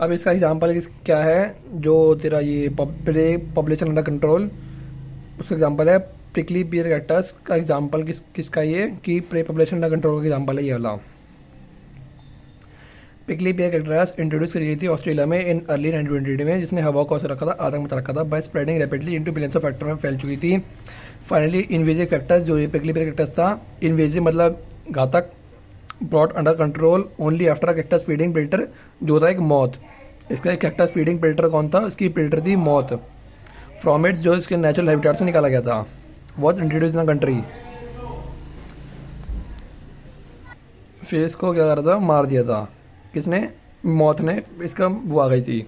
अब इसका एग्जांपल क्या है, जो तेरा ये प्रे पॉपुलेशन अंडर कंट्रोल, उसका एग्जांपल है प्रिकली पियर कैक्टस का एग्जांपल किसका ये कि प्रे पॉपुलेशन अंडर कंट्रोल का एग्जांपल है ये वाला। पिकली पियर कैक्टस इंट्रोड्यूस करी गई थी ऑस्ट्रेलिया में इन अर्ली 1920 में, जिसने हवा को असर रखा था, आतंक मचा रखा था, by spreading rapidly into billions of factor में फैल चुकी थी। फाइनली इन्वेजिव फैक्टर्स, जो ये पिकली पियर कैक्टस था, इन्वेजिव मतलब घातक, brought under control only after cactus feeding predator, जो था एक मौत। इसका एक कैक्टस फीडिंग प्रेडेटर कौन था, इसकी प्रेडेटर थी मौत। फ्रॉम इट, जो इसके नेचुरल हैबिटेट से निकाला गया था, was introduce in the country. फिर इसको क्या करा था, मार दिया था किसने, मौत ने, इसका वो आ गई थी।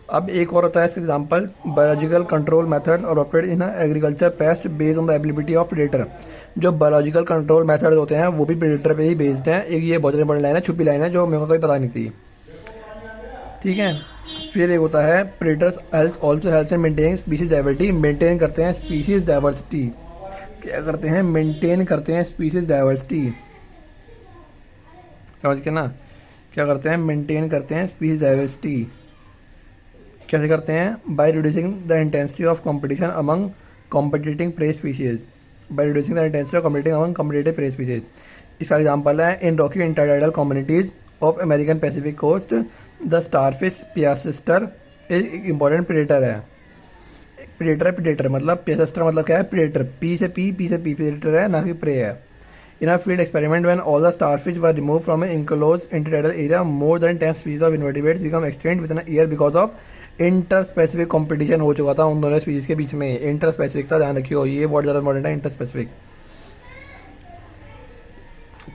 अब एक और होता है इसका example, biological control methods adopted in agriculture pest based on the ability of predator. जो बायोलॉजिकल कंट्रोल मेथड होते हैं वो भी प्रेडेटर पे ही बेस्ड हैं। एक ये बहुत बड़ी लाइन है, छुपी लाइन है, जो मेरे को कभी पता नहीं थी, ठीक है। फिर एक होता है predators also helps in maintaining species diversity, maintain करते हैं स्पीशीज डाइवर्सिटी। क्या करते हैं, मेंटेन करते हैं स्पीशीज डाइवर्सिटी, समझ के ना, क्या करते हैं, मेंटेन करते हैं स्पीशीज डाइवर्सिटी। कैसे करते हैं, by reducing the intensity of competition among competing prey species, by reducing the intensity of competing among competitive prey species. इसका एग्जांपल है in rocky intertidal communities of American Pacific coast the starfish Pisaster एक important predator है। Predator मतलब पियासिस्टर मतलब क्या है, predator, P से P predator है, ना कि प्रे है। In a field experiment, when all the starfish were removed from an enclosed intertidal area, more than 10 species of invertebrates become extinct within a year because of interspecific competition हो चुका था उन दोनों species के बीच में। Interspecific था, ध्यान रखियो, ये बहुत ज़्यादा इंपॉर्टेंट है, इंटरस्पेसिफिक।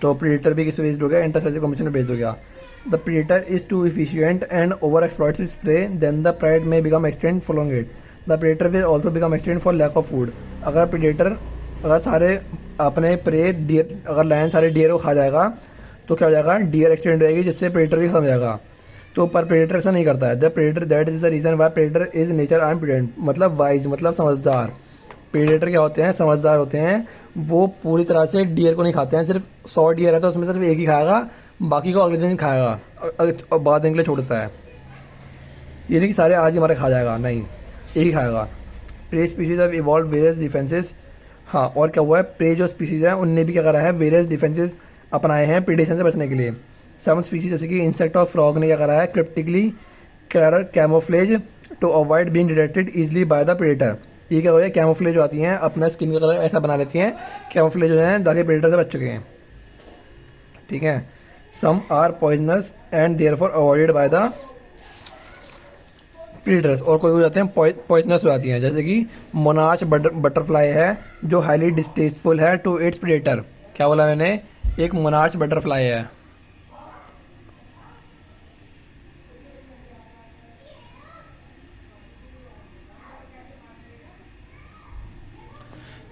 तो प्रीडेटर भी किस बेस्ड हो गया, इंटरस्पेसिफिक कंपटीशन बेस्ड हो गया। The predator is too efficient and overexploits its prey, then the pride may become extinct following it. The predator will also become extinct for lack of food. अगर सारे अपने prey deer, अगर lion सारे deer को खा जाएगा तो क्या हो जाएगा, डियर एक्सटेंड हो जाएगी, जिससे प्रेडेटर भी खत्म हो जाएगा। तो पर प्रेडेटर ऐसा नहीं करता है। The predator, that is the reason why predator is nature and prudent, मतलब वाइज मतलब समझदार। प्रेडेटर क्या होते हैं, समझदार होते हैं। वो पूरी तरह से डियर को नहीं खाते हैं, सिर्फ 100 डियर है तो उसमें सिर्फ एक ही खाएगा, बाकी को अगले दिन खाएगा और बाद दिन के लिए छोड़ता है। ये नहीं कि सारे आज ही हमारे खा जाएगा, नहीं, एक ही खाएगा। Prey species of evolve various defences. हाँ, और क्या हुआ है, प्रे जो स्पीशीज हैं उनने भी क्या करा है, वेरियस डिफेंसेस अपनाए हैं प्रीडेशन से बचने के लिए। सम स्पीशीज जैसे कि इंसेक्ट और फ्रॉग ने क्या करा है, cryptically camouflage to avoid being detected easily by the predator. ये क्या हो है, कैमोफ्लेज जो आती हैं अपना स्किन का कलर ऐसा बना लेती हैं, कैमोफ्लेज जो है ताकि प्रेडेटर से बच चुके हैं, ठीक है। Some are poisonous and therefore avoided by the predators, और कोई हो जाते हैं पॉइजनस हो जाती हैं, जैसे कि मोनार्च बटरफ्लाई है जो हाईली डिस्टेस्टफुल है टू इट्स प्रेडेटर। क्या बोला मैंने, एक मोनार्च बटरफ्लाई है,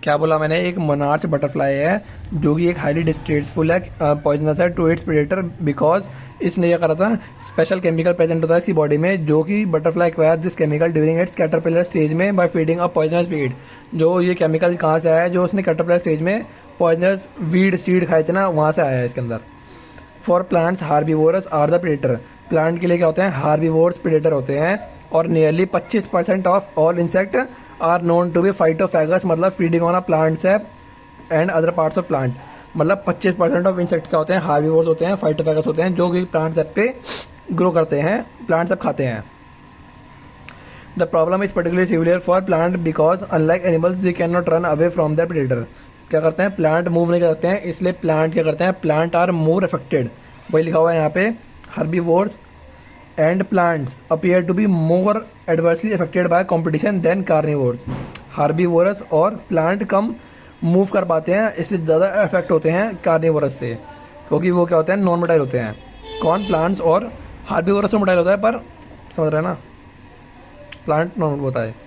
क्या बोला मैंने, एक मोनार्च बटरफ्लाई है जो कि एक हाईली डिस्ट्रेसफुल है, पॉइजनस है टू इट्स प्रेडेटर, बिकॉज इसने क्या करा था, स्पेशल केमिकल प्रेजेंट होता है इसकी बॉडी में, जो कि butterfly acquire this chemical during its caterpillar stage में by feeding a poisonous weed. जो ये केमिकल कहाँ से आया है, जो उसने कैटरपिलर स्टेज में पॉइजनस वीड सीड खाए थे ना, वहाँ से आया है इसके अंदर। For plants herbivores are the predator, plant के लिए क्या होते हैं, हार्बीवोरस प्रेडेटर होते हैं। और nearly 25% of all insect are known to be phytophagous, मतलब feeding on a plants and other parts of plant. मतलब 25% ऑफ इंसेक्ट क्या होते हैं, हार्बीवोर्स होते हैं, फाइटोफैगस होते हैं, जो कि प्लांट्स पे ग्रो करते हैं, प्लांट्स सब खाते हैं। The problem is particularly severe for plant because unlike animals they can not run away from their predator. क्या करते हैं, प्लांट मूव नहीं करते हैं, इसलिए प्लांट क्या करते हैं, प्लांट आर मोर अफेक्टेड, वही लिखा हुआ है यहाँ पे, herbivores and plants appear to be more adversely affected by competition than carnivores. Herbivores और प्लांट कम मूव कर पाते हैं, इसलिए ज़्यादा अफेक्ट होते हैं कार्निवोरस से, क्योंकि वो क्या होते हैं, नॉन मोटाइल होते हैं। कौन, प्लांट्स, और हार्बीवोरस में मोटाइल होता है, पर समझ रहे हैं ना, प्लांट नॉन होता है।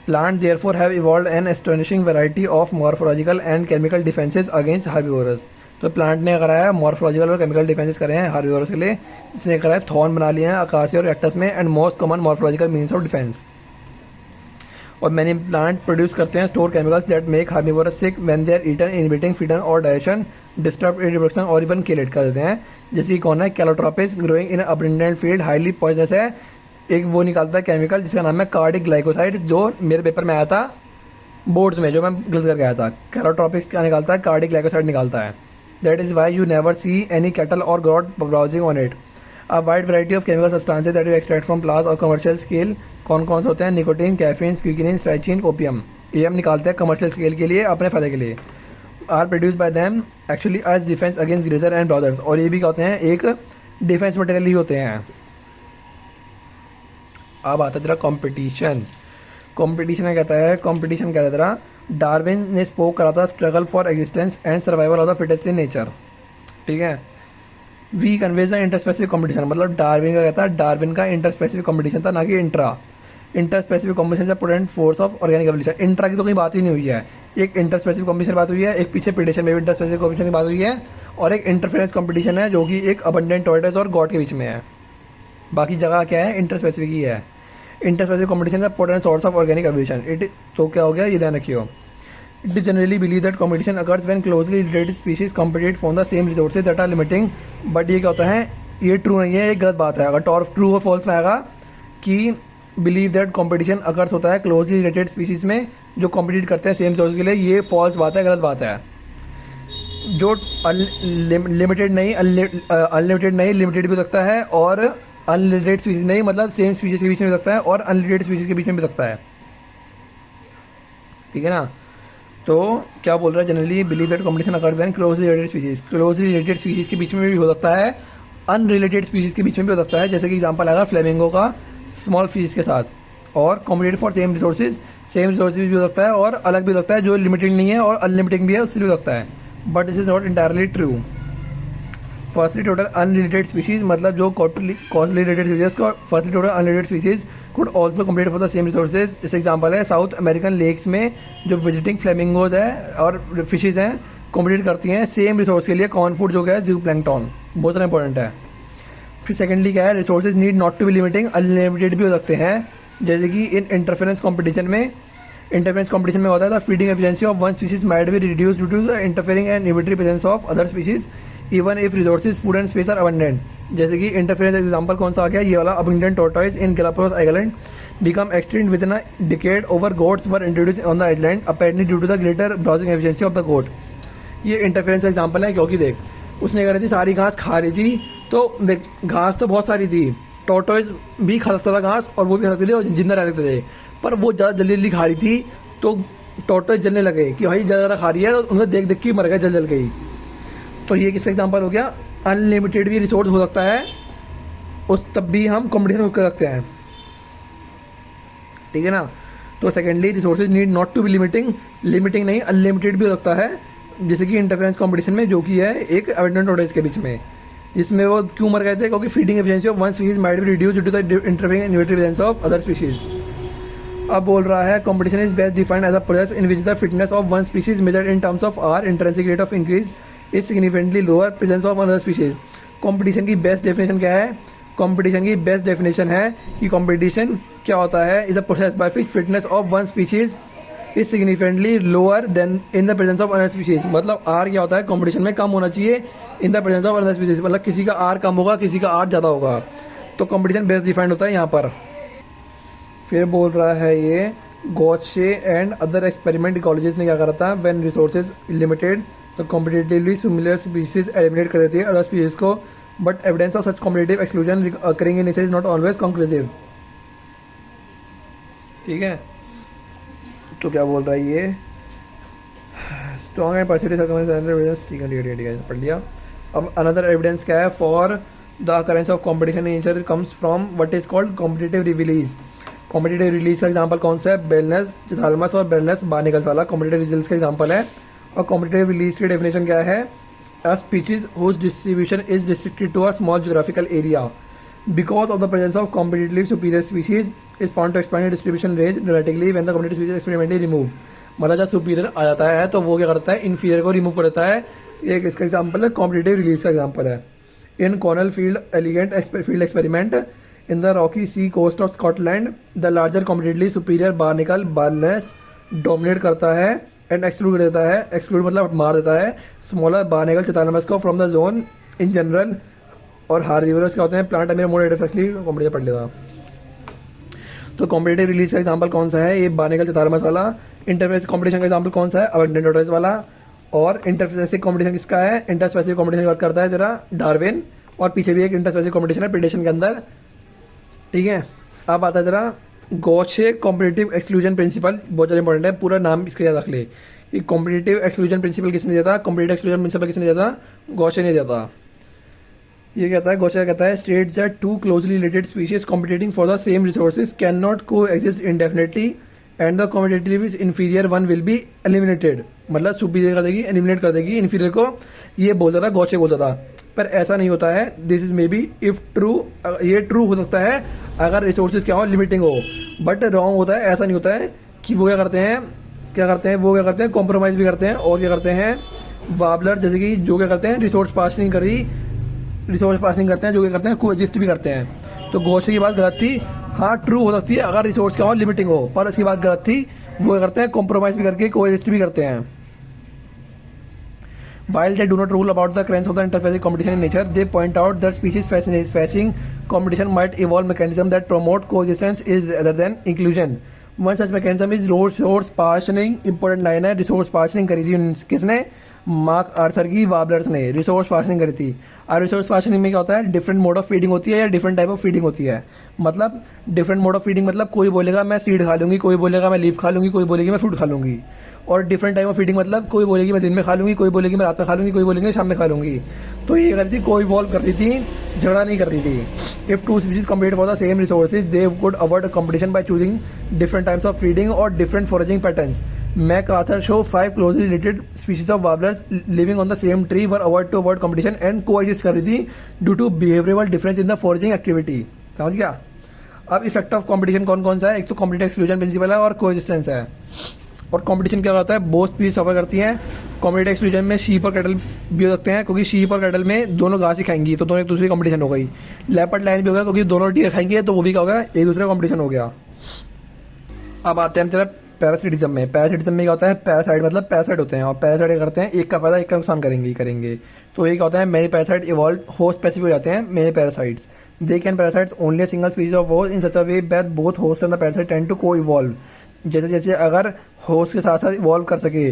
Plant therefore have evolve an astonishing variety of morphological and chemical defences against herbivores. तो प्लांट ने कराया है मॉर्फोलॉजिकल और केमिकल डिफेंसेस करे हैं हार्बीवोरस के लिए, इसने कराया थॉर्न बना लिए हैं अकासिया और कैक्टस में, and most common morphological means of defence. और मैनी प्लांट प्रोड्यूस करते हैं store chemicals that make herbivores sick when they are eaten, inhibiting feeding और डाइजेशन, डिस्टर्ब रिप्रोडक्शन और इवन किल इट कर देते हैं। जैसे कि कौन है, Calotropis, growing in abundant field, highly poisonous है। एक वो निकालता है केमिकल जिसका नाम है कार्डिक ग्लाइकोसाइड, जो मेरे पेपर में आया था बोर्ड्स में, जो मैं गलत करके आया था। कैलोट्रोपिस क्या निकालता है, कार्डिक ग्लाइकोसाइड निकालता है। That is why you never see any cattle और goats browsing on it. A wide variety of chemical substances that you extract from plants और कमर्शियल स्केल। कौन कौन से होते हैं, nicotine, caffeine, quinine, strychnine, opium. ये हम निकालते हैं कमर्शियल स्केल के लिए, अपने फायदे के लिए। Are produce by them actually as defence against grazer and browsers. और ये भी क्या होते हैं, एक डिफेंस मटेरियल ही होते हैं। अब आता है तेरा कॉम्पिटिशन। कॉम्पिटिशन क्या कहता है, कॉम्पिटिशन कहता है तेरा, डार्विन ने स्पोक करा था struggle for existence and survival of the fittest in nature. ठीक है, we converge the interspecific competition, मतलब डार्विन का कहता है, डार्विन का इंटरस्पेसिफिक कॉम्पिटिशन था, ना कि intra. Interspecific competition potent force of organic evolution. Intra की तो कोई बात ही नहीं हुई है, एक इंटरस्पेसिफिक कॉम्पिटिशन बात हुई है, एक पीछे प्रेडेशन में भी इंटरस्पेसिफिक कॉम्पिटिशन की बात हुई है, और एक इंटरफेरेंस कॉम्पिटिशन है जो कि एक अबंडेंट टॉर्टोइज और गॉड के बीच में है। बाकी जगह क्या है, इंटरस्पेसिफिक ही है। इंटरस्पेसिफिक कॉम्पिटिशन का potent source of organic evolution. It तो क्या हो गया, ये ध्यान रखियो। It is generally believed that competition occurs when closely related species compete for the same resources that are limiting, but ये क्या होता है, ये ट्रू नहीं है, ये गलत बात है। अगर ट्रू और फॉल्स में आएगा कि बिलीव दैट कंपटीशन अकर्स होता है क्लोजली रिलेटेड स्पीशीज में जो कॉम्पिटिट करते हैं सेम रिसोर्स के लिए, ये फॉल्स बात है, गलत बात है। जो लिमिटेड नहीं, अनलिमिटेड नहीं, लिमिटेड भी हो सकता है, और अनलिमिटेड स्पीशीज नहीं, मतलब सेम स्पीशीज के बीच में भी सकता है और अनलिमिटेड स्पीशीज के बीच में भी सकता है। ठीक है ना, तो क्या बोल रहा है, generally believe that competition occur when closely related species, closely related species के बीच में भी हो सकता है, अनरिलेटेड स्पीशीज के बीच में भी हो सकता है। जैसे कि एग्जांपल आएगा फ्लेमिंगो का स्मॉल फिश के साथ, और compete for same resources, same resources भी हो सकता है, और अलग भी हो सकता है, जो लिमिटेड नहीं है और अनलिमिटेड भी है, उससे भी हो सकता है। But this is not entirely true. Firstly total unrelated species, मतलब जो कॉस्टली रिलेटेड स्पीशीज को, firstly total unrelated species could also compete for the same resources. जैसे एग्जांपल है साउथ अमेरिकन लेक्स में जो विजिटिंग फ्लेमिंगोज है और फिशेज हैं, कॉम्पिट करती हैं सेम रिसोर्स के लिए, कॉर्न फूड जो है जू प्लैंकटन, बहुत ज़्यादा इंपॉर्टेंट है। फिर सेकेंडली क्या है, resources need not to be limiting, unlimited भी हो सकते हैं। जैसे कि इन इंटरफेरेंस कॉम्पिटिशन में, इंटरफेरेंस कॉम्पिटिशन में होता है the feeding efficiency of one species might be reduce due to the interfering and inhibitory presence of other species even if resources food and space are abundant. जैसे कि interference example कौन सा आ गया, ये वाला, abundant tortoise in Galapagos island become extinct within a decade over goats were introduced on the island apparently due to the greater browsing efficiency of the goat। ये interference का example है, क्योंकि देख उसने कह रही थी सारी घास खा रही थी, तो देख घास तो बहुत सारी थी, टॉर्टोइज भी खा सकता था घास, और वो भी खा सकते थे और जिंदा रह सकते थे, पर वो ज़्यादा जल्दी जल्दी खा रही थी, तो टॉर्टोइज जलने लगे कि भाई ज़्यादा खा रही है, तो उन्हें देख देख के मर गया, जल गई। तो ये किसका एग्जांपल हो गया, अनलिमिटेड भी रिसोर्स हो सकता है, उस तब भी हम कॉम्पिटिशन कर सकते हैं। ठीक है ना, तो secondly resources need not to be limiting, limiting नहीं, अनलिमिटेड भी हो सकता है। जैसे कि इंटरफेरेंस कंपटीशन में जो कि है एक अबंडेंट टॉर्टोइज के बीच में, जिसमें वो क्यों मर गए थे, क्योंकि feeding efficiency of one species might be reduce due to the interfering and inhibitory presence of other species. अब बोल रहा है competition is best defined as a process in which the fitness of one species measured in terms of r intrinsic rate of increase is significantly lower presence of other species. Competition की best definition क्या है, competition की best definition है कि competition क्या होता है, is a process by which fitness of one species is significantly lower then in the presence of other species. मतलब आर क्या होता है, कंपटीशन में कम होना चाहिए in the presence of other species, मतलब किसी का आर कम होगा, किसी का आर ज़्यादा होगा, तो कंपटीशन बेस्ट डिफाइंड होता है यहाँ पर। फिर बोल रहा है ये गॉचे एंड अदर एक्सपेरिमेंट इकोलॉजिस्ट ने क्या करा था, व्हेन रिसोर्सेज लिमिटेड तो कॉम्पिटिटिवली सिमिलर स्पीशीज एलिमिनेट कर देती है अदर स्पीशीज को, but evidence of such competitive exclusion occurring in nature is not always conclusive. ठीक है, तो क्या बोल रहा है ये, स्ट्रॉन्ग एंड परसिस्टेंट एविडेंस, ठीक है पढ़ लिया। अब अनदर एविडेंस क्या है, for the occurrence of competition in nature comes from what is called competitive release. Competitive release का एग्जांपल कौन सा है, बेलनेस थैलमस और बेलनेस बार्निकल्स वाला कॉम्पिटिटिव रिलीज का एग्जांपल है। और कॉम्पिटिटिव रिलीज की डेफिनेशन क्या है, a species whose distribution is restricted to a small geographical area because of the presence of competitively superior species is found to expand its distribution range dramatically when the competitive species experimentally removed। मतलब जब superior आ जाता है तो वो क्या करता है, inferior को रिमूव कर देता है। एक इसका एग्जांपल है, कॉम्पिटिटिव रिलीज का एग्जांपल है। In Connell field elegant field experiment in the rocky sea coast of Scotland the larger competitively superior barnacle Balanus dominate करता है एंड एक्सक्लूड देता है, एक्सक्लूड मतलब मार देता है स्मॉलर बार्निकल चितालमस को from the zone in general. और हार्डिवर्स क्या होते हैं, प्लांट अमीर मोड कॉम्पिटेटिव पढ़ लेता। तो कॉम्पिटेटिव रिलीज का एग्जांपल कौन सा है, ये बार्निकल चितालमस वाला। इंटरफेस कॉम्पिटिशन का एग्जांपल कौन सा है, अबंडेंट वाला। और इंटरस्पेसिफिक कॉम्पिटिशन किसका है, इंटरस्पेसिफिक कॉम्पिटिशन की बात करता है तेरा डार्विन। और पीछे भी एक इंटरस्पेसिफिक कॉम्पिटिशन है प्रेडेशन के अंदर, ठीक है। अब आता है तेरा गॉचे कॉम्पिटेटिव एक्सक्लूजन प्रिंसिपल, बहुत ज़्यादा इंपॉर्टेंट है, पूरा नाम इसके याद रख ले। कि कॉम्पिटेटिव एक्सक्लूजन प्रिंसिपल किसने दिया था, कॉम्पिटेटिव एक्सक्लूजन प्रिंसिपल किसने दिया था, गॉचे ने दिया था। ये कहता है, गॉचे कहता है states that two closely related species competing for the same resources can not coexist indefinitely and the competitive is inferior one will be eliminated. मतलब सुपीरियर कर देगी, एलिमिनेट कर देगी इन्फीरियर को, ये बोलता था गॉचे बोलता था। पर ऐसा नहीं होता है, this is may be if true, ये ट्रू हो सकता है अगर रिसोर्सेज क्या हो, लिमिटिंग हो। बट रॉन्ग होता है, ऐसा नहीं होता है कि वो क्या करते हैं कॉम्प्रोमाइज भी करते हैं। और क्या करते हैं वार्बलर, जैसे कि जो क्या करते हैं रिसोर्स पासिंग करते हैं, जो क्या करते हैं कोएग्जिस्ट भी करते हैं। तो गॉचे की बात गलत थी, हाँ ट्रू हो सकती है अगर रिसोर्स क्या हो, लिमिटिंग हो, पर उसकी बात गलत थी। वो क्या करते हैं कॉम्प्रोमाइज भी करके कोएग्जिस्ट भी करते हैं। While they do not rule about the occurrence of the interfacial competition in nature, they point out that species facing competition might evolve mechanisms that promote coexistence rather than inclusion. One such mechanism is resource partitioning. Important line है, resource partitioning करी थी किसने, mark Arthur की warblers ने resource पार्शनिंग करी थी। और resource पार्शनिंग में क्या होता है, डिफरेंट मोड ऑफ फीडिंग होती है या डिफरेंट टाइप ऑफ फीडिंग होती है। मतलब डिफरेंट मोड ऑफ फीडिंग मतलब कोई बोलेगा मैं सीड खा लूँगी, कोई बोलेगा मैं लीफ खा लूँगी, कोई बोलेगी मैं फ्रूट खा लूँगी। और डिफरेंट टाइप ऑफ फीडिंग मतलब कोई बोलेगी मैं दिन में खा लूँगी, कोई बोलेगी मैं रात में खा लूँगी, कोई बोलेगी शाम में खा लूँगी। तो ये कर रही थी, कोई इवॉल्व कर रही थी, झगड़ा नहीं कर रही थी। If two species compete for the same resources they could avoid competition by choosing different types of feeding और different foraging patterns. MacArthur show 5 closely related species of warblers living on the same tree were avoid competition and coexist कर रही थी due to behavioural difference in the foraging activity. समझ गया। अब effect of competition कौन कौन सा है, एक तो कॉम्पिटेटिव एक्सक्लूजन प्रिंसिपल है और कोएग्जिस्टेंस है। और कंपटीशन क्या होता है, बोथ स्पीशीज सफर करती हैं। कॉम्पिटेटिव एक्सक्लूजन में शीप और कैटल भी हो सकते हैं, क्योंकि शीप और कैटल में दोनों घास ही खाएंगी, तो दोनों एक दूसरे की कंपटीशन हो गई। लेपर्ड लाइन भी होगा, क्योंकि दोनों डियर खाएंगे, तो वो भी क्या होगा, एक दूसरे का कंपटीशन हो गया। अब आते हैं पैरासिटिज्म में। पैरासिटिज्म में क्या होता है, पैरासाइट मतलब पैरासाइट होते हैं, और पैरासाइट क्या करते हैं, एक का फायदा एक का नुकसान करेंगे। तो ये क्या होता है, many parasite evolve host specific हो जाते हैं। Many parasites they can parasites only single species of host in such a way that both host and the parasite tend to coevolve. जैसे जैसे अगर होस्ट के साथ साथ इवॉल्व कर सके,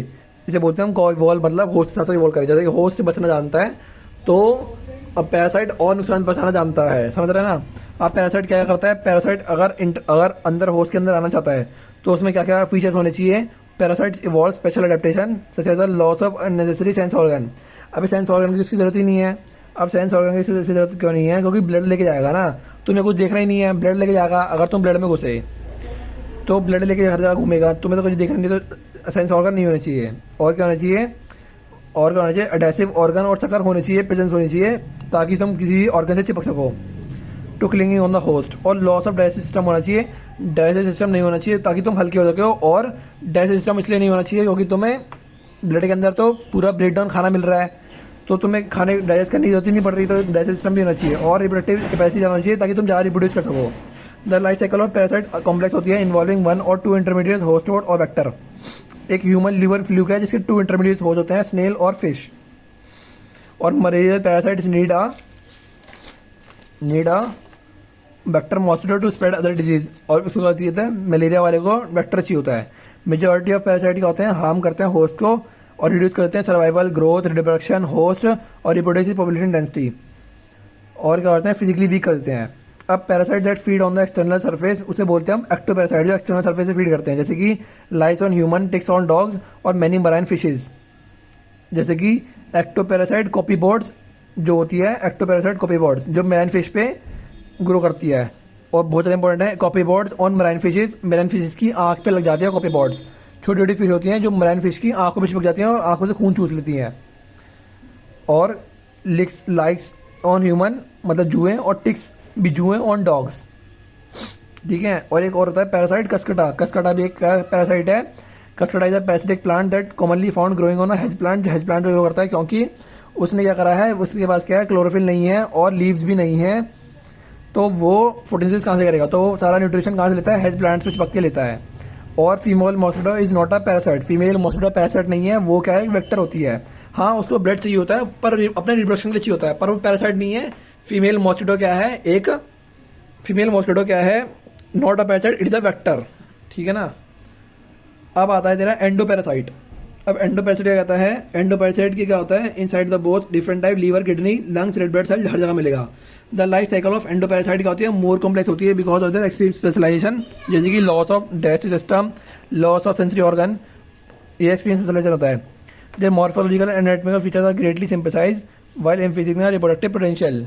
इसे बोलते हैं हम को इवॉल्व, मतलब होस्ट के साथ साथ इवॉल्व करे। जैसे कि होस्ट बचना जानता है तो अब पैरासाइट और नुकसान पहुंचाना जानता है, समझ रहे हैं ना। अब पैरासाइट क्या करता है, पैरासाइट अगर अंदर होस्ट के अंदर आना चाहता है तो उसमें क्या क्या फीचर्स होने चाहिए। Parasites evolve special adaptation such as the loss of unnecessary sense organ. अभी सेंस ऑर्गन की उसकी जरूरत ही नहीं है। अब सेंस ऑर्गन की जरूरत क्यों नहीं है, क्योंकि ब्लड लेके जाएगा ना, तुम्हें कुछ देखना ही नहीं है, ब्लड लेके जाएगा। अगर तुम ब्लड में घुसे तो ब्लड लेके हर जगह घूमेगा, तुम्हें तो कुछ देखना नहीं, तो सेंस ऑर्गन नहीं होने चाहिए। और क्या होना चाहिए, और क्या होना चाहिए, एडेसिव ऑर्गन और चक्कर होने चाहिए, प्रेजेंस होनी चाहिए, ताकि तुम किसी भी ऑर्गन से चिपक सको। To clinging on the host, और लॉस ऑफ डाइजेस्टिव सिस्टम होना चाहिए। डाइजेस्टिव सिस्टम नहीं होना चाहिए ताकि तुम हल्के हो सको। और डाइजेस्टिव सिस्टम इसलिए नहीं होना चाहिए क्योंकि तुम्हें ब्लड के अंदर तो पूरा ब्रेक डाउन खाना मिल रहा है, तो तुम्हें खाने डाइजेस्ट करने की जरूरत ही नहीं पड़ रही, तो डाइजेस्टिव सिस्टम भी होना चाहिए। और रिप्रोडक्टिव कैपेसिटी होना चाहिए ताकि तुम ज़्यादा रिप्रोड्यूस कर सको। The life cycle of parasite complex होती है, इन्वॉल्विंग 1 और 2 इंटरमीडिएट होस्ट और वेक्टर। एक ह्यूमन लिवर फ्लूक है जिसके 2 इंटरमीडिएट होस्ट होते हैं, स्नेल और फिश। और malarial parasites need a vector mosquito to spread other disease. और उसको कहती है मलेरिया वाले को वेक्टर चाहिए होता है। मेजॉरिटी ऑफ पैरासाइट क्या होते हैं, हार्म करते हैं होस्ट को और रिड्यूस करते हैं सर्वाइवल, ग्रोथ, रिप्रोडक्शन, होस्ट और रिप्रोडक्टिव पॉपुलेशन डेंसिटी। और क्या करते हैं, फिजिकली वीक कर देते हैं। अब parasite that feed on the external surface उसे बोलते हैं हम एक्टोपैरासाइट, जो एक्सटर्नल सरफेस से फीड करते हैं, जैसे कि lice on human, ticks on dogs और मैनी मराइन फिशेज। जैसे कि एक्टोपैरासाइट कॉपीबॉर्ड्स जो होती है, एक्टोपैरासाइट कॉपीबॉर्ड्स जो मैराइन फिश पे ग्रो करती है। और बहुत ज़्यादा इंपॉर्टेंट है, copepods on marine fishes. Marine fishes की आँख पे लग जाती है कॉपीबॉर्ड्स, छोटी छोटी फिश होती हैं जो मराइन फिश की आँखों पे चिपक जाती हैं और आँखों से खून चूस लेती हैं। और लाइक्स ऑन ह्यूमन मतलब जुए, और टिक्स भी जुए ऑन डॉग्स, ठीक है। और एक और होता है पैरासाइट कस्कटा। कस्कटा भी एक पैरासाइट है। कस्कटा is a parasitic plant that commonly found growing on a hedge plant. जो हेज प्लांट ग्रो करता है क्योंकि उसने क्या करा है, उसके पास क्या है, क्लोरोफिल नहीं है और लीव्स भी नहीं है, तो वो फोटोसिंथेसिस कहाँ से करेगा, तो वो सारा न्यूट्रिशन कहाँ से लेता है, हेज प्लांट्स में चिपक के लेता है। और female mosquito is not a parasite, female mosquito parasite नहीं है, वो क्या है, वेक्टर होती है। हाँ उसको ब्लड चाहिए होता है पर अपने रिप्रोडक्शन के लिए चाहिए होता है, पर वो पैरासाइट नहीं है। फीमेल मॉस्किटो क्या है, एक फीमेल मॉस्किटो क्या है, not a parasite, it is a vector, ठीक है ना। अब आता है तेरा एंडोपैरासाइट। अब एंडोपैरासाइट क्या कहता है, एंडोपैरासाइट की क्या होता है, inside the both different type, liver, kidney, lungs, red blood cell हर जगह मिलेगा। The life cycle of endoparasite क्या होती है, मोर कॉम्प्लेक्स होती है because of their extreme specialisation, जैसे कि loss of digestive system, loss of sensory organ, ये एक्सट्रीम स्पेशलाइजेशन होता है। Their morphological and anatomical features are greatly simplified while emphasising reproductive potential.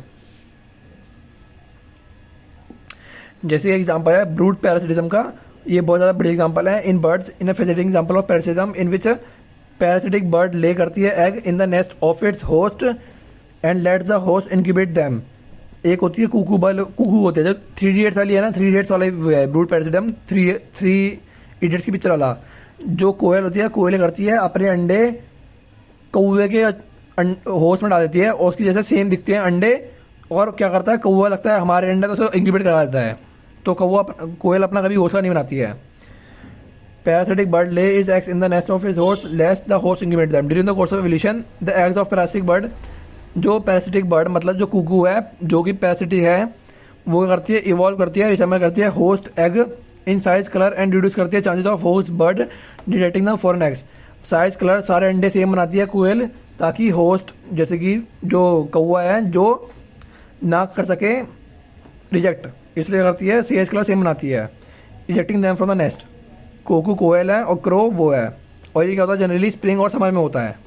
जैसे एग्जाम्पल है ब्रूड पैरासिटिज्म का, ये बहुत ज़्यादा बड़ी एग्जाम्पल है in birds, in a fascinating example of parasitism in which parasitic bird lay करती है egg in the nest of its host and lets the host incubate them. एक होती है कुकू बल, कुकू होते हैं जो 3 इडियट्स वाली है ना, 3 इडियट्स वाला है ब्रूड पैरासिटिज्म, 3 इडियट्स की पिक्चर वाला। जो कोयल होती है, कोयल करती है अपने अंडे कौवे के होस्ट में डाल देती है और उसकी जैसे सेम दिखते हैं अंडे, और क्या करता है कौवा लगता है हमारे अंडे तो उसे इंक्यूबेट करा देता है। तो कौवा कोयल अपना कभी घोंसला नहीं बनाती है। पैरासिटिक बर्ड ले is eggs in the nest of is host less the host incubate them during the course of evolution. The eggs of parasitic bird, जो पैरासिटिक बर्ड मतलब जो कुकू है जो कि पैरासिटिक है, वो करती है इवॉल्व करती है, रिसेंबल करती है host egg in size colour and reduce करती है chances of host bird detecting the foreign eggs. Size colour सारे अंडे सेम बनाती है कोयल, ताकि होस्ट जैसे कि जो कौवा है जो ना कर सके रिजेक्ट, इसलिए करती है साइज कलर सेम बनाती है, rejecting them from the nest. Cuckoo कोयल है और क्रो वो है, और ये क्या होता है जनरली स्प्रिंग और समर में होता है।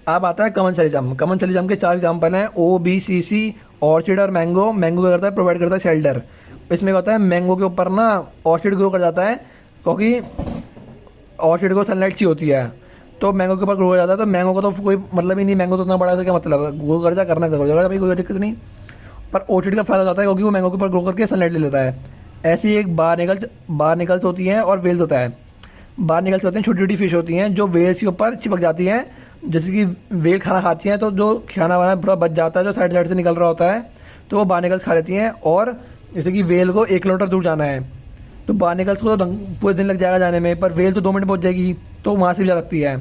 अब आता है कमर्शियलिज्म। कमर्शियलिज्म के 4 एग्जाम्पल हैं, OBCC, ऑर्चिड और मैंगो। मैंगो क्या करता है, प्रोवाइड करता है शेल्टर। इसमें क्या होता है, मैंगो के ऊपर ना ऑर्चिड ग्रो कर जाता है, क्योंकि ऑर्चिड को सनलाइट चाहिए होती है, तो मैंगो के ऊपर ग्रो कर जाता है। तो मैंगो का तो कोई मतलब ही नहीं, मैंगो तो उतना बड़ा है तो क्या मतलब है, ग्रो कर जा करना कर जाएगा भाई, कोई दिक्कत नहीं। पर ऑर्चिड का फायदा जाता है क्योंकि वो मैंगो के ऊपर ग्रो करके सनलाइट ले लेता है। ऐसी एक बारनिकल्स होती हैं और वेल्स होता है। बारनिकल्स होते हैं छोटी छोटी फिश होती हैं जो वेल्स के ऊपर चिपक जाती हैं, जैसे कि वेल खाना खाती हैं तो जो खाना वाना पूरा बच जाता है जो साइड साइड से निकल रहा होता है, तो वो बारनिकल्स खा लेती हैं। और जैसे कि वेल को 1 किलोमीटर दूर जाना है तो बारनिकल्स को तो पूरे दिन लग जाएगा जाने में, पर वेल तो 2 मिनट पहुंच जाएगी, तो वहाँ से भी जा सकती है।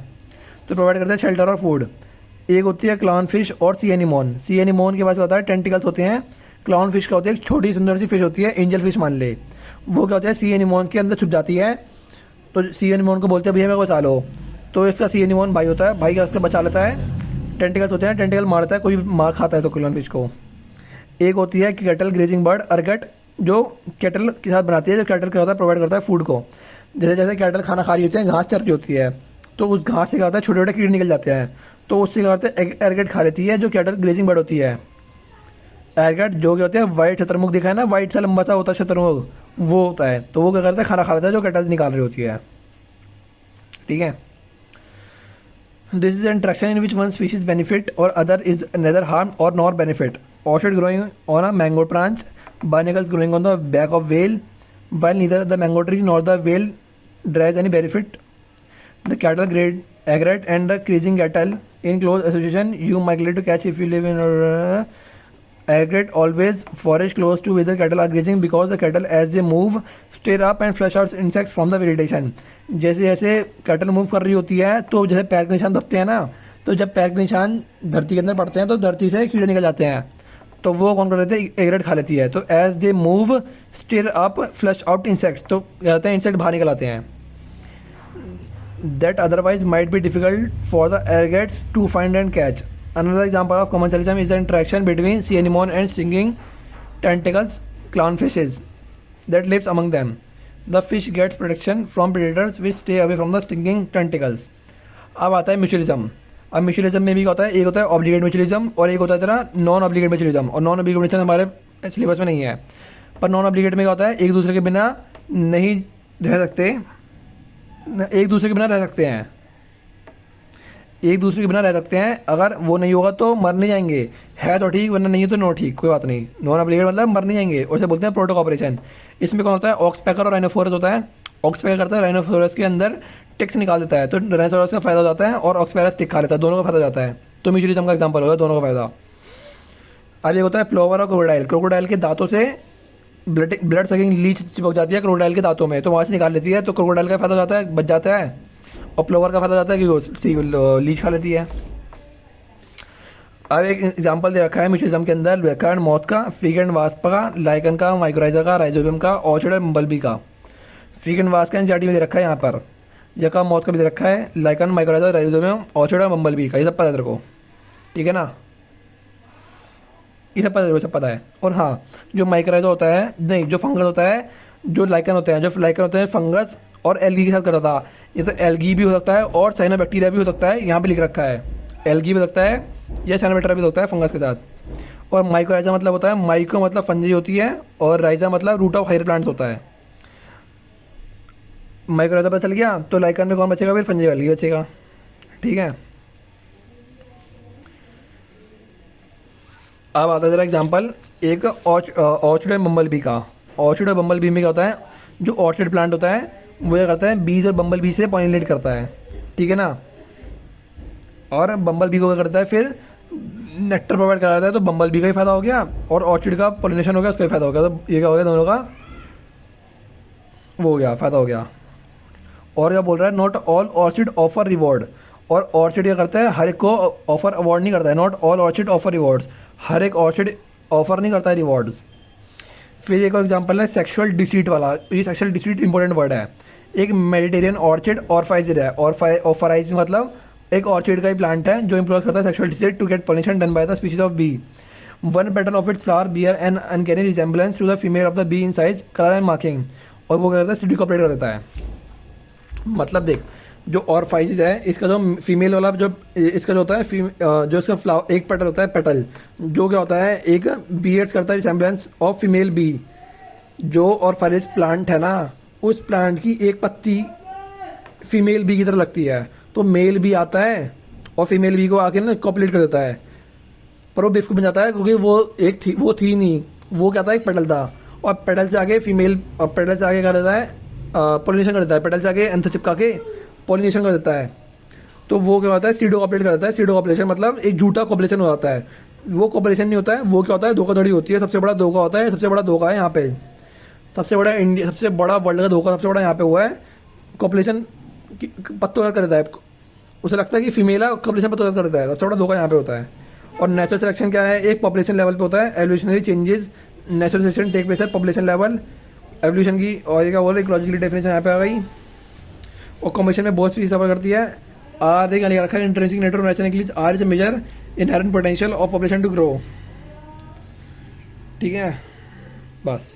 तो प्रोवाइड करते हैं शेल्टर और फूड। एक होती है क्लाउन फिश और सी एनीमोन। सी एनीमोन के पास क्या होता है, टेंटिकल्स होते हैं। क्लाउन फिश का होती है एक छोटी सुंदर सी फिश होती है, एंजल फिश मान ले, वो क्या होता है सी एनीमोन के अंदर छुप जाती है। तो सी एनीमोन को बोलते हैं भैया मेरे को बचा लो, तो इसका सी एनीमोन भाई होता है, भाई का उसका बचा लेता है। टेंटिकल्स होते हैं, टेंटिकल मारता है, कोई मार खाता है तो क्लाउन फिश को। एक होती है कैटल ग्रेजिंग बर्ड, अर्गट, जो कैटल के साथ बनाती है, जो कैटल क्या होता है प्रोवाइड करता है फूड को। जैसे जैसे कैटल खाना खा रही होती है, घास चर रही होती है, तो उस घास से क्या होता है छोटे छोटे कीड़े निकल जाते हैं, तो उससे क्या करते हैं एरगेट खा लेती है, जो कैटल ग्रेजिंग बर्ड होती है। एरगेट जो क्या होता है वाइट शतरमुख दिखा है ना, वाइट सा लंबा सा होता है शतरमुख, वो होता है, तो वो क्या करता है खाना खा लेता है जो कैटल्स निकाल रही होती है, ठीक है। This is interaction in which one species benefit और अदर इज नेदर हार्म और nor benefit. Orchid growing on a mango branch, barnacles growing on the back of whale, while neither the mango tree nor the whale derives any benefit. The cattle grade egret and the grazing cattle in close association, you might likely to catch if you live in egret always forage close to where the cattle are grazing because the cattle as they move stir up and flush out insects from the vegetation. जैसे जैसे cattle move कर रही होती है तो जैसे पैर के निशान दबते हैं ना, तो जब पैर के निशान धरती के अंदर पड़ते हैं तो धरती से कीड़े निकल जाते हैं, तो वो कौन कर लेते हैं एग्रेट खा लेती है। तो as they move stir up flush out insects, तो क्या होते हैं इंसेक्ट बाहर निकल आते हैं। That otherwise might be difficult for the egrets to find and catch. Another example of commercialism is the interaction between sea anemone and stinging tentacles clown fishes that lives among them. The fish gets protection from predators which stay away from the stinging tentacles. अब आता है mutualism. अब mutualism में भी क्या होता है, एक होता है ऑब्लिगेट म्यूचुअलिज्म और एक होता है तेरा नॉन ऑब्लिगेट म्यूचुअलिज्म। और नॉन ऑब्लिगेट म्यूचुअलिज्म हमारे सिलेबस में नहीं है, पर नॉन ऑब्लिगेट में क्या होता है एक दूसरे के बिना नहीं रह सकते, एक दूसरे के बिना रह सकते हैं, एक दूसरे के बिना रह सकते हैं। अगर वो नहीं होगा तो मर नहीं जाएंगे, है तो ठीक वरना नहीं है तो नो ठीक, कोई बात नहीं। नॉन ऑब्लिगेट मतलब मर नहीं जाएंगे, और इसे बोलते हैं प्रोटोकॉपरेशन। इसमें कौन होता है ऑक्सपैकर और राइनोफोरस होता है। ऑक्सपैकर करता है राइनोफोरस के अंदर टिक्स निकाल देता है, तो राइनोसोरस का फायदा हो जाता है और ऑक्सपैरस टिक खा लेता है, दोनों का फायदा हो जाता है। तो म्यूचुअलिज्म का एग्जांपल होगा दोनों का फायदा। अब एक होता है प्लोवर और क्रोकोडाइल। क्रोकोडाइल के दांतों से ब्लड ब्लड सकिंग लीच चिपक जाती है क्रोकोडाइल के दांतों में, तो वहाँ से निकाल लेती है, तो क्रोकोडाइल का फायदा हो जाता है, बच जाता है। और प्लोवर का फायदा हो जाता है कि वो लीच खा लेती है। अब एक एग्जांपल दे रखा है म्यूचुअलिज्म के अंदर वेकर एंड मॉथ का, फिग एंड वास्प का, लाइकन का, माइक्रोराइजा का, राइजोबियम का, ऑर्चिड और बम्बलबी का। फिग एंड वास्प का एनसीईआरटी में दे रखा है यहाँ पर, जका मौत का भी दे रखा है, लाइकन, माइक्रोराइजा, राइजोबियम, ऑर्चिड और बम्बलबी का। ये सब पता है तेरे को, ठीक है ना? ये सब पता है, वो सब पता है। और हाँ, जो माइक्रोराइजा होता है, नहीं, जो फंगस होता है, जो लाइकन होते हैं, जो लाइकन होते हैं फंगस और एल्गी के साथ करता था। ये तो एल्गी भी हो सकता है और साइनोबैक्टीरिया भी हो सकता है, यहाँ पे लिख रखा है। एल्गी भी हो सकता है या साइनोबैक्टीरिया भी हो सकता है फंगस के साथ। और माइक्रोराइजा मतलब होता है, माइक्रो मतलब फंजी होती है और राइजा मतलब रूट ऑफ हायर प्लांट्स होता है। माइक्रोराइजा पता चल गया, तो लाइकन में कौन बचेगा? फिर फंजी वाली बचेगा, ठीक है। अब आता है जरा एग्जांपल एक ऑर्चिड एंड बम्बल बी का। ऑर्चिड और बम्बल बी में क्या होता है? जो ऑर्चिड प्लांट होता है वो क्या करता है? बीज और बम्बल बी से पॉलिनेट करता है, ठीक है ना। और बम्बल बी को क्या करता है? फिर नेक्टर प्रोवाइड कराता है, तो बम्बल बी का ही फायदा हो गया और ऑर्चिड का पॉलिनेशन हो गया, उसका ही फायदा हो गया। तो ये क्या हो गया? दोनों का वो हो गया, फायदा हो गया। और क्या बोल रहा है? Not all orchid offer reward. और ऑर्चिड क्या करता है? हर एक को ऑफर अवार्ड नहीं करता है। Not all orchid offer rewards, हर एक ऑर्चिड ऑफर नहीं करता है रिवॉर्ड्स। फिर एक और एग्जांपल है सेक्सुअल डिसीट वाला। ये सेक्सुअल डिसीट इंपॉर्टेंट वर्ड है। एक मेडिटेरियन ऑर्चिड ऑरफाइजिड है। ऑरफाइज मतलब एक ऑर्चिड का ही प्लांट है जो इम्प्लॉय करता है sexual deceit to get pollination done by the species of bee. One petal of its flower bear an uncanny resemblance to the female of the bee in size, colour and marking. और वो क्या करता है? City cooperate कर देता है। मतलब देख, जो ऑरफाइसिस है इसका जो फीमेल वाला जो इसका जो होता है जो इसका फ्लावर एक पेटल होता है, पेटल जो क्या होता है? एक बीयर्स करता है रिसेम्बलेंस ऑफ फीमेल बी। जो ऑरफाइसिस प्लांट है ना, उस प्लांट की एक पत्ती फीमेल बी की तरह लगती है, तो मेल बी आता है और फीमेल बी को आके ना कॉपलेट कर देता है। पर वो बेवकूफ़ बन जाता है क्योंकि वो थी नहीं, वो क्या था? एक पेटल था। और पेटल से आगे फीमेल, पेटल से आगे कर देता है पॉलिनेशन कर देता है, पेटल से आगे एंथर चिपका के पॉलिनेशन कर देता है। तो वो क्या होता है? सीडो कॉपलेट कर देता है। सीडो कॉपलेशन मतलब एक झूठा कॉपलेशन हो जाता है। वो कॉपलेशन नहीं होता है, वो क्या होता है? धोखाधड़ी होती है। सबसे बड़ा धोखा होता है, सबसे बड़ा धोखा है यहाँ पे, सबसे बड़ा इंडिया, सबसे बड़ा वर्ल्ड का धोखा सबसे बड़ा यहाँ पे हुआ है। कॉपलेशन पत्तों कर देता है, उसे लगता है कि फीमेल है, कॉपलेशन पत्तों कर देता है। सबसे बड़ा धोखा यहाँ पे होता है। और नेचुरल सिलेक्शन क्या है? एक पॉपुलेशन लेवल पे होता है। Evolutionary changes natural selection take place है पॉपुलेशन लेवल। एवोल्यूशन की और ये क्या बोल रहे इकोलॉजिकली डेफिनेशन यहाँ पे आ गई। और कॉम्बिनेशन में बहुत स्पीशीज सफर करती है। आर एक रखा है intrinsic network nature increase r is major inherent potential of population to grow, ठीक है, बस।